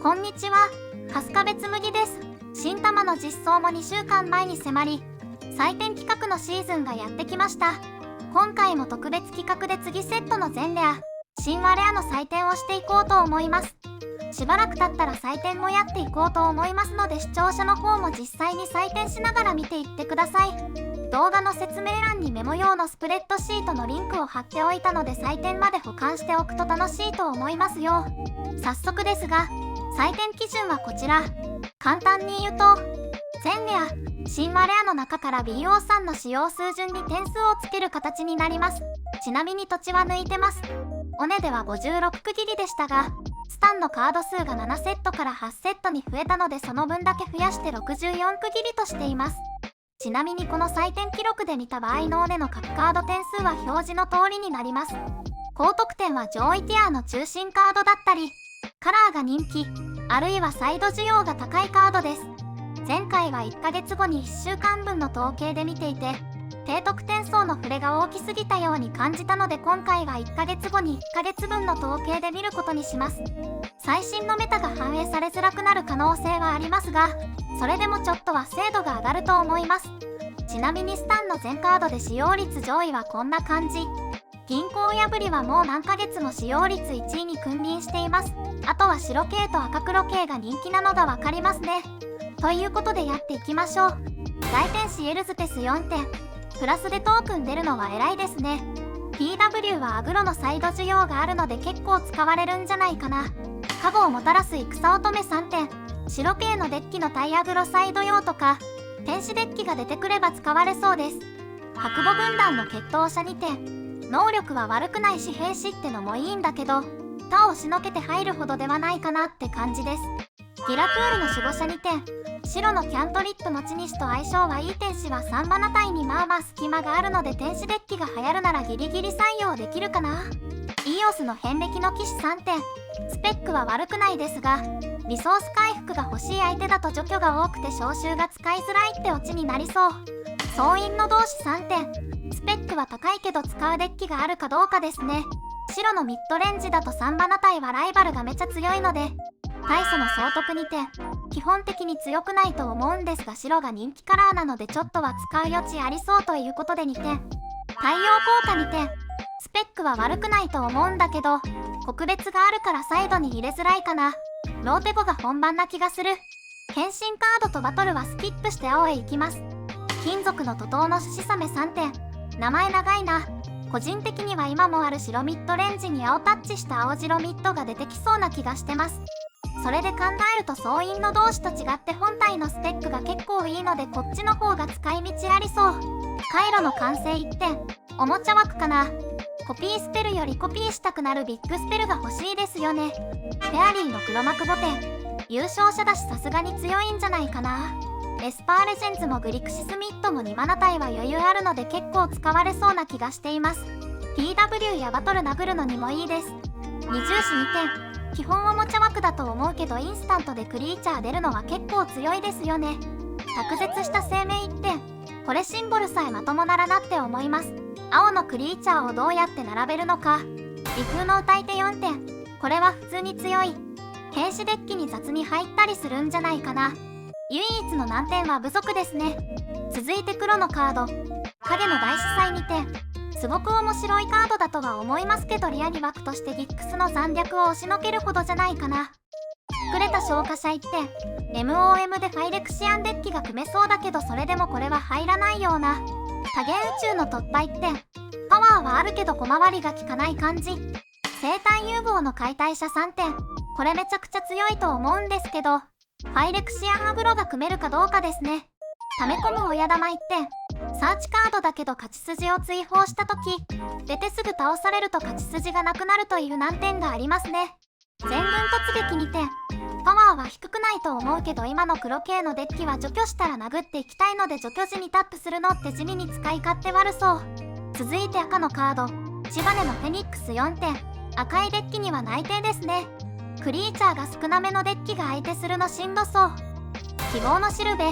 こんにちは、春日部つむぎです。新玉の実装も2週間前に迫り、採点企画のシーズンがやってきました。今回も特別企画で次セットの全レア、新話レアの採点をしていこうと思います。しばらく経ったら採点もやっていこうと思いますので、視聴者の方も実際に採点しながら見ていってください。動画の説明欄にメモ用のスプレッドシートのリンクを貼っておいたので、採点まで保管しておくと楽しいと思いますよ。早速ですが、採点基準はこちら。簡単に言うと、全レア、新話レアの中から BO3 の使用数順に点数をつける形になります。ちなみに土地は抜いてます。尾根では56区切りでしたが、スタンのカード数が7セットから8セットに増えたので、その分だけ増やして64区切りとしています。ちなみにこの採点記録で見た場合の尾根の各カード点数は表示の通りになります。高得点は上位ティアの中心カードだったり、カラーが人気、あるいはサイド需要が高いカードです。前回は1ヶ月後に1週間分の統計で見ていて、低得点層の触れが大きすぎたように感じたので、今回は1ヶ月後に1ヶ月分の統計で見ることにします。最新のメタが反映されづらくなる可能性はありますが、それでもちょっとは精度が上がると思います。ちなみにスタンの全カードで使用率上位はこんな感じ。銀行破りはもう何ヶ月も使用率1位に君臨しています。あとは白系と赤黒系が人気なのがわかりますね。ということでやっていきましょう。大天使エルズテス4点。プラスでトークン出るのは偉いですね。PW はアグロのサイド需要があるので結構使われるんじゃないかな。加護をもたらす戦乙女3点。白系のデッキの対アグロサイド用とか、天使デッキが出てくれば使われそうです。白母軍団の決闘者2点。能力は悪くないし兵士ってのもいいんだけど、他をしのけて入るほどではないかなって感じです。ギラクールの守護者2点。白のキャントリップ持ち主と相性はいい。天使は3マナ帯にまあまあ隙間があるので、天使デッキが流行るならギリギリ採用できるかな。イオスの遍歴の騎士3点。スペックは悪くないですが、リソース回復が欲しい相手だと除去が多くて召集が使いづらいってオチになりそう。総員の同士3点。スペックは高いけど使うデッキがあるかどうかですね。白のミッドレンジだと3マナ帯はライバルがめちゃ強いので、大祖の総督2点。基本的に強くないと思うんですが、白が人気カラーなのでちょっとは使う余地ありそうということで2点。太陽効果2点。スペックは悪くないと思うんだけど、国別があるからサイドに入れづらいかな。ローテ5が本番な気がする。変身カードとバトルはスキップして青へ行きます。金属の徒党の獅子サメ3点。名前長いな。個人的には今もある白ミッドレンジに青タッチした青白ミッドが出てきそうな気がしてます。それで考えると総員の同士と違って本体のスペックが結構いいので、こっちの方が使い道ありそう。カイロの完成1点。おもちゃ枠かな。コピースペルよりコピーしたくなるビッグスペルが欲しいですよね。フェアリーの黒幕5点。優勝者だしさすがに強いんじゃないかな。エスパーレジェンズもグリクシスミッドも2マナ帯は余裕あるので結構使われそうな気がしています。PW やバトル殴るのにもいいです。二重視2点。基本おもちゃ枠だと思うけどインスタントでクリーチャー出るのは結構強いですよね。卓絶した生命1点。これシンボルさえまともならなって思います。青のクリーチャーをどうやって並べるのか。微風の歌い手4点。これは普通に強い。兵士デッキに雑に入ったりするんじゃないかな。唯一の難点は部族ですね。続いて黒のカード。影の大司祭2点。すごく面白いカードだとは思いますけど、リアリ枠としてギックスの残虐を押しのけるほどじゃないかな。くれた消化者1点。MOM でファイレクシアンデッキが組めそうだけど、それでもこれは入らないような。多元宇宙の突破1点。パワーはあるけど小回りが効かない感じ。生体融合の解体者3点。これめちゃくちゃ強いと思うんですけど、ファイレクシアンアグロが組めるかどうかですね。溜め込む親玉1点。サーチカードだけど勝ち筋を追放した時、出てすぐ倒されると勝ち筋がなくなるという難点がありますね。全軍突撃2点。パワーは低くないと思うけど、今の黒系のデッキは除去したら殴っていきたいので、除去時にタップするのって地味に使い勝手悪そう。続いて赤のカード。千羽のフェニックス4点。赤いデッキには内定ですね。クリーチャーが少なめのデッキが相手するのしんどそう。希望のシルベ。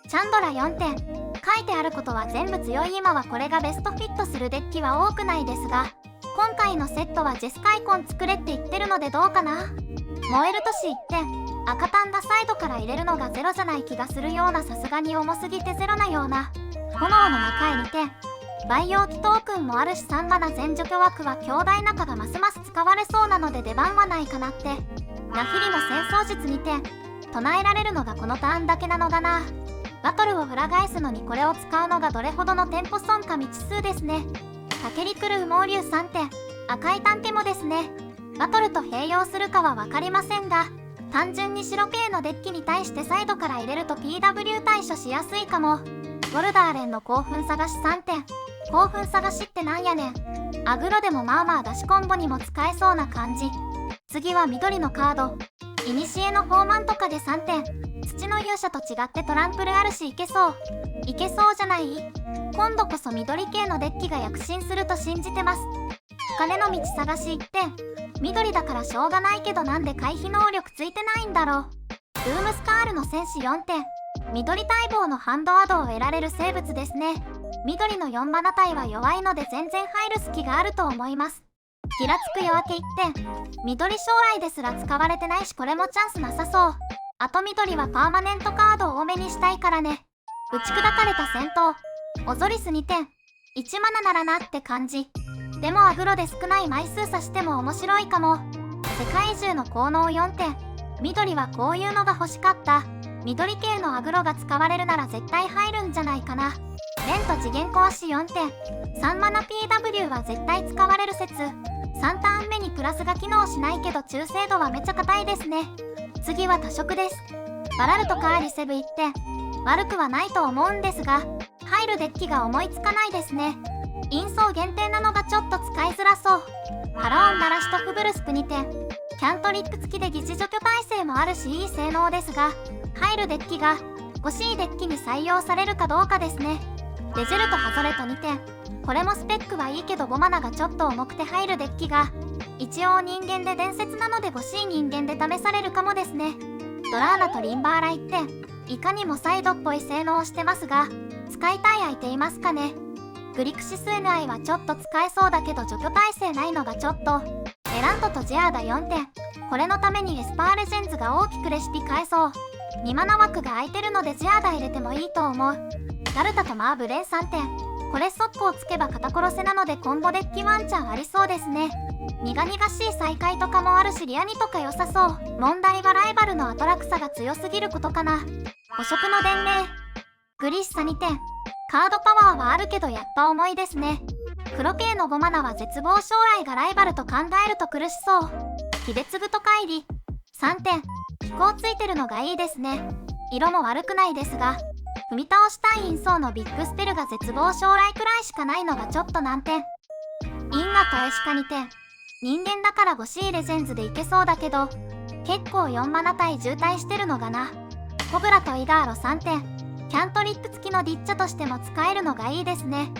チャンドラ4点。書いてあることは全部強い。今はこれがベストフィットするデッキは多くないですが、今回のセットはジェスカイコン作れって言ってるのでどうかな。燃える都市1点。赤タンがサイドから入れるのがゼロじゃない気がするような、さすがに重すぎてゼロなような。炎の中へ2点。培養機トークンもあるし3マナ全除去枠は兄弟仲がますます使われそうなので出番はないかなって。ナフィリの戦争術2点。唱えられるのがこのターンだけなのがな。バトルを裏返すのにこれを使うのがどれほどのテンポ損か未知数ですね。竹に来る羽毛竜3点。赤い単手もですね。バトルと併用するかは分かりませんが、単純に白系のデッキに対してサイドから入れると PW 対処しやすいかも。ゴルダーレンの興奮探し3点。興奮探しってなんやねん。アグロでもまあまあ出しコンボにも使えそうな感じ。次は緑のカード。イニシエのフォーマンとかで3点。土の勇者と違ってトランプルあるしいけそう。いけそうじゃない？今度こそ緑系のデッキが躍進すると信じてます。金の道探し1点。緑だからしょうがないけどなんで回避能力ついてないんだろう。ルームスカールの戦士4点。緑待望のハンドアドを得られる生物ですね。緑の4マナ体は弱いので全然入る隙があると思います。ギラつく夜明け1点。緑将来ですら使われてないしこれもチャンスなさそう。あと緑はパーマネントカードを多めにしたいからね。打ち砕かれた戦闘。オゾリス2点。1マナならなって感じ。でもアグロで少ない枚数さしても面白いかも。世界中の効能4点。緑はこういうのが欲しかった。緑系のアグロが使われるなら絶対入るんじゃないかな。レンと次元壊し4点。3マナ PW は絶対使われる説。3ターン目にプラスが機能しないけど中精度はめちゃ硬いですね。次は多色です。バラルとカーリセブ1点。悪くはないと思うんですが、入るデッキが思いつかないですね。インソー限定なのがちょっと使いづらそう。ハローン鳴らしとフブルスプ2点。キャントリップ付きで疑似除去耐性もあるしいい性能ですが、入るデッキが欲しいデッキに採用されるかどうかですね。デジェルとハゾレと2点。これもスペックはいいけど5マナがちょっと重くて入るデッキが、一応人間で伝説なので欲しい人間で試されるかもですね。ドラーナとリンバーラ1点。いかにもサイドっぽい性能をしてますが、使いたい相手いますかね。グリクシス NI はちょっと使えそうだけど除去耐性ないのがちょっと。エランドとジアーダ4点。これのためにエスパーレジェンズが大きくレシピ変えそう。2マナ枠が空いてるのでジアーダ入れてもいいと思う。ガルタとマーブレン3点。これ速攻つけば肩殺せなのでコンボデッキワンチャンありそうですね。苦々しい再会とかもあるしリアニとか良さそう。問題はライバルのアトラクサが強すぎることかな。捕食の伝令。グリッサ2点。カードパワーはあるけどやっぱ重いですね。黒系の5マナは絶望将来がライバルと考えると苦しそう。キベツブと乖離。3点。飛行ついてるのがいいですね。色も悪くないですが、踏み倒したいインソーのビッグスペルが絶望将来くらいしかないのがちょっと難点。インガとエシカ2点。人間だから欲しいレジェンズでいけそうだけど、結構4マナ対渋滞してるのがな。コブラとイガーロ3点。キャントリップ付きのディッチャとしても使えるのがいいですね。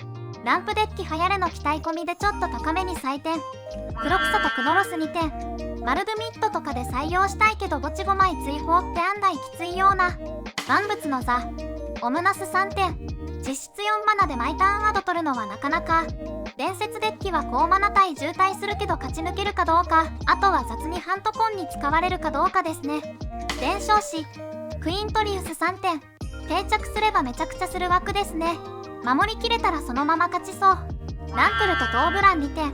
ランプデッキ流行れの期待込みでちょっと高めに採点。クロクサとクノロス2点。マルドミッドとかで採用したいけど墓地5枚追放って案外きついような。万物の座。オムナス3点。実質4マナで毎ターンアド取るのはなかなか。伝説デッキは高マナ対渋滞するけど勝ち抜けるかどうか、あとは雑にハントコンに使われるかどうかですね。伝承師。クイントリウス3点。定着すればめちゃくちゃする枠ですね。守りきれたらそのまま勝ちそう。ランクルとトーブラン2点。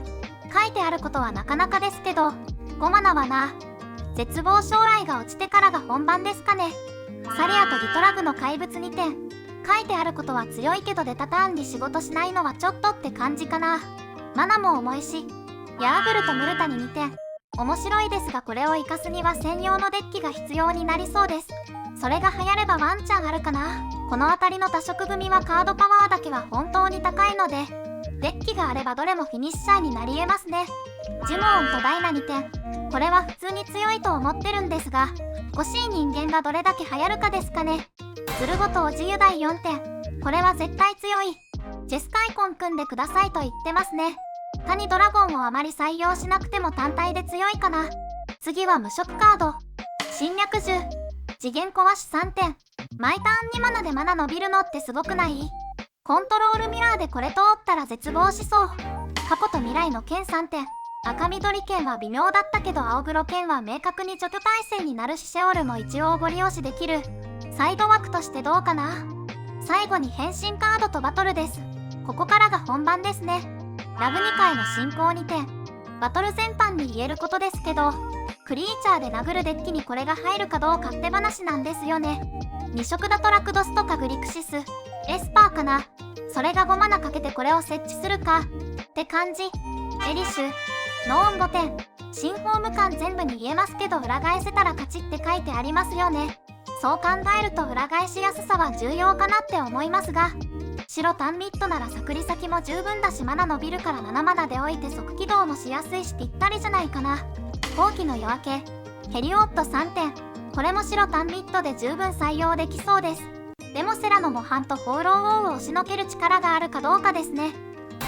書いてあることはなかなかですけど、5マナはな。絶望将来が落ちてからが本番ですかね。サリアとギトラグの怪物2点。書いてあることは強いけど出たターンで仕事しないのはちょっとって感じかな。マナも重いし。ヤーグルとムルタに2点。面白いですがこれを活かすには専用のデッキが必要になりそうです。それが流行ればワンチャンあるかな。この辺りの多色組はカードパワーだけは本当に高いので、デッキがあればどれもフィニッシャーになり得ますね。ジュモーンとダイナ2点。これは普通に強いと思ってるんですが、欲しい人間がどれだけ流行るかですかね。ズルゴとオジユダイ4点。これは絶対強い。ジェスカイコン組んでくださいと言ってますね。他にドラゴンをあまり採用しなくても単体で強いかな。次は無色カード。侵略獣。次元壊し3点。毎ターン2マナでマナ伸びるのってすごくない？コントロールミラーでこれ通ったら絶望しそう。過去と未来の剣3点。赤緑剣は微妙だったけど青黒剣は明確に除去耐性になるし、シェオルも一応ご利用しできる。サイド枠としてどうかな。最後に変身カードとバトルです。ここからが本番ですね。ラグニ界の進行にてバトル全般に言えることですけど、クリーチャーで殴るデッキにこれが入るかどうかって話なんですよね。2色だとラクドスとかグリクシス、エスパーかな。それが5マナかけてこれを設置するかって感じ。エリシュ、ノーン5点、新フォーム感全部に言えますけど、裏返せたら勝ちって書いてありますよね。そう考えると裏返しやすさは重要かなって思いますが、白タンミッドならサクリ先も十分だし、マナ伸びるから7マナで置いて即起動もしやすいしぴったりじゃないかな。後期の夜明け、ヘリオット3点、これも白タンミッドで十分採用できそうです。でもセラの模範と放浪王を押しのける力があるかどうかですね。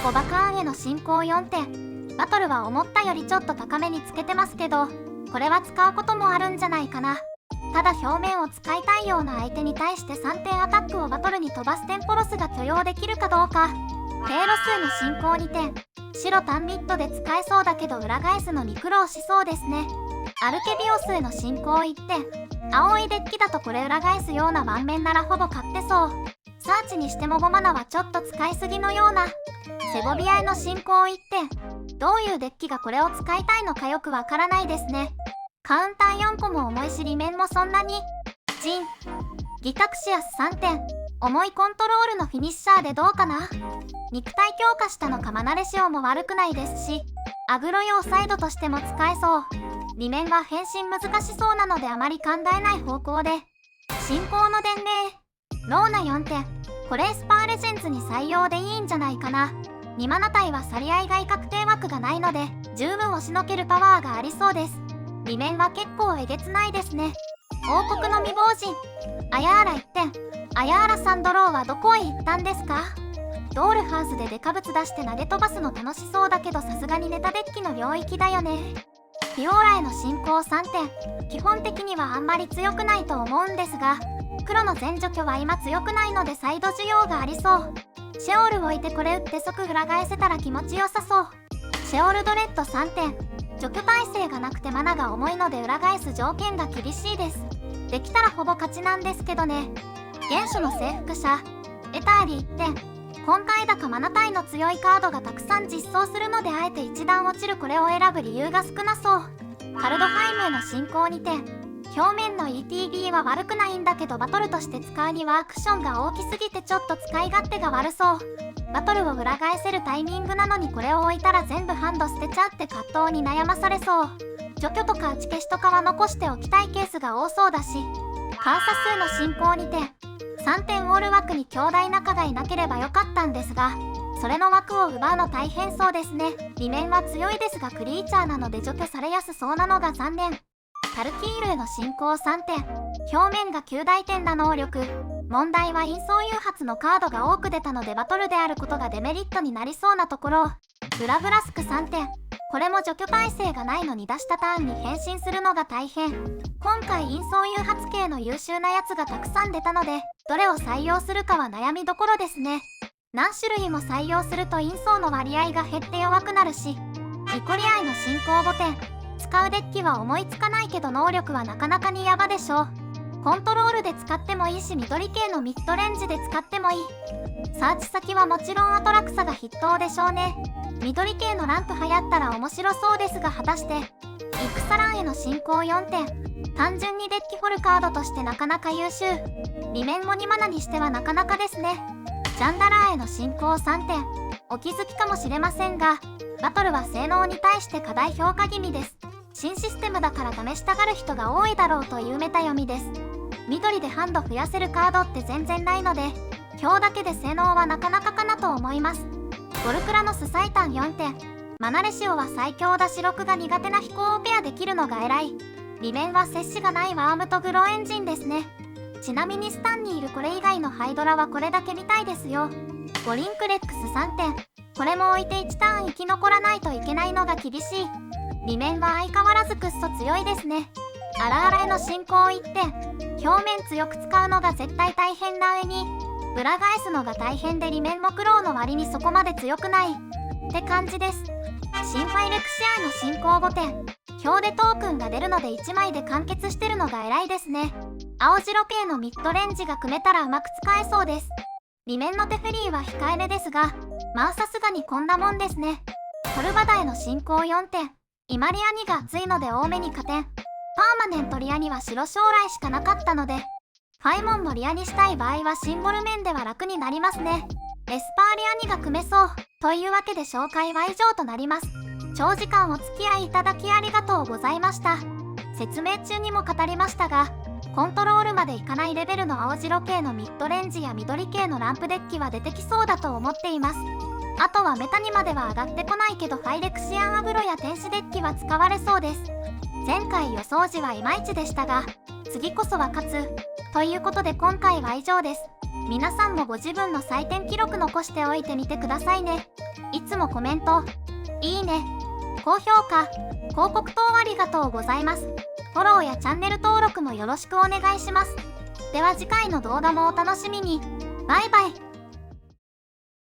5バカーンへの進行4点、バトルは思ったよりちょっと高めにつけてますけど、これは使うこともあるんじゃないかな。ただ表面を使いたいような相手に対して3点アタックをバトルに飛ばすテンポロスが許容できるかどうか。経路数の進行2点、白タンミッドで使えそうだけど裏返すのに苦労しそうですね。アルケビオスへの進行1点、青いデッキだとこれ裏返すような盤面ならほぼ勝ってそう。サーチにしても5マナはちょっと使いすぎのような。セゴビアへの進行1点、どういうデッキがこれを使いたいのかよくわからないですね。カウンター4個も重いし裏面もそんなに。ジン、ギタクシアス3点、重いコントロールのフィニッシャーでどうかな。肉体強化したのかマナレシオも悪くないですし、アグロ用サイドとしても使えそう。裏面は変身難しそうなのであまり考えない方向で。進行の伝令、ローナ4点、これエスパーレジェンズに採用でいいんじゃないかな。2マナ体は去り合い外確定枠がないので十分押しのけるパワーがありそうです。裏面は結構えげつないですね。王国の未亡人、アヤーラ1点、アヤーラさんドローはどこへ行ったんですか。ドールハウスでデカブツ出して投げ飛ばすの楽しそうだけど、さすがにネタデッキの領域だよね。フィオーラへの進行3点、基本的にはあんまり強くないと思うんですが、黒の全除去は今強くないのでサイド需要がありそう。シェオル置いてこれ打って即裏返せたら気持ちよさそう。シェオルドレッド3点、除去耐性がなくてマナが重いので裏返す条件が厳しいです。できたらほぼ勝ちなんですけどね。原初の征服者、エターリ1点、今回高マナ体の強いカードがたくさん実装するのであえて一段落ちるこれを選ぶ理由が少なそう。カルドハイムへの進行2点、表面の ETB は悪くないんだけどバトルとして使うにはアクションが大きすぎてちょっと使い勝手が悪そう。バトルを裏返せるタイミングなのにこれを置いたら全部ハンド捨てちゃって葛藤に悩まされそう。除去とか打ち消しとかは残しておきたいケースが多そうだし。観差数の進行2点、3点ウォール枠に兄弟仲がいなければよかったんですが、それの枠を奪うの大変そうですね。裏面は強いですがクリーチャーなので除去されやすそうなのが残念。タルキールへの進行3点、表面が9大点な能力。問題は陰装誘発のカードが多く出たのでバトルであることがデメリットになりそうなところ。ブラブラスク3点、これも除去耐性がないのに出したターンに変身するのが大変。今回陰装誘発系の優秀なやつがたくさん出たのでどれを採用するかは悩みどころですね。何種類も採用すると陰装の割合が減って弱くなるし。ニコリアイの進行5点、使うデッキは思いつかないけど能力はなかなかにヤバでしょう。コントロールで使ってもいいし緑系のミッドレンジで使ってもいい。サーチ先はもちろんアトラクサが筆頭でしょうね。緑系のランプ流行ったら面白そうですが果たして。イクサランへの進行4点、単純にデッキフォルカードとしてなかなか優秀。裏面も2マナにしてはなかなかですね。ジャンダラーへの進行3点、お気づきかもしれませんがバトルは性能に対して過大評価気味です。新システムだから試したがる人が多いだろうというメタ読みです。緑でハンド増やせるカードって全然ないので今日だけで性能はなかなかかなと思います。ゴルクラのスサイタン4点、マナレシオは最強だし6が苦手な飛行をペアできるのが偉い。裏面は接しがないワームとグロエンジンですね。ちなみにスタンにいるこれ以外のハイドラはこれだけみたいですよ。ゴリンクレックス3点、これも置いて1ターン生き残らないといけないのが厳しい。裏面は相変わらずくっそ強いですね。アラアラへの進行1点、表面強く使うのが絶対大変な上に裏返すのが大変で裏面も苦労の割にそこまで強くないって感じです。新ファイレクシアの進行5点。表でトークンが出るので1枚で完結してるのが偉いですね。青白系のミッドレンジが組めたらうまく使えそうです。裏面のテフリーは控えめですが、まあさすがにこんなもんですね。トルバダへの進行4点。イマリア2が熱いので多めに加点。パーマネントリアには白将来しかなかったので、ファイモンもリアにしたい場合はシンボル面では楽になりますね。エスパーリア2が組めそう。というわけで紹介は以上となります。長時間お付き合いいただきありがとうございました。説明中にも語りましたが、コントロールまでいかないレベルの青白系のミッドレンジや緑系のランプデッキは出てきそうだと思っています。あとはメタにまでは上がってこないけどファイレクシアンアブロや天使デッキは使われそうです。前回予想時はいまいちでしたが、次こそは勝つ。ということで今回は以上です。皆さんもご自分の採点記録残しておいてみてくださいね。いつもコメント、いいね、高評価、広告等ありがとうございます。フォローやチャンネル登録もよろしくお願いします。では次回の動画もお楽しみに。バイバイ。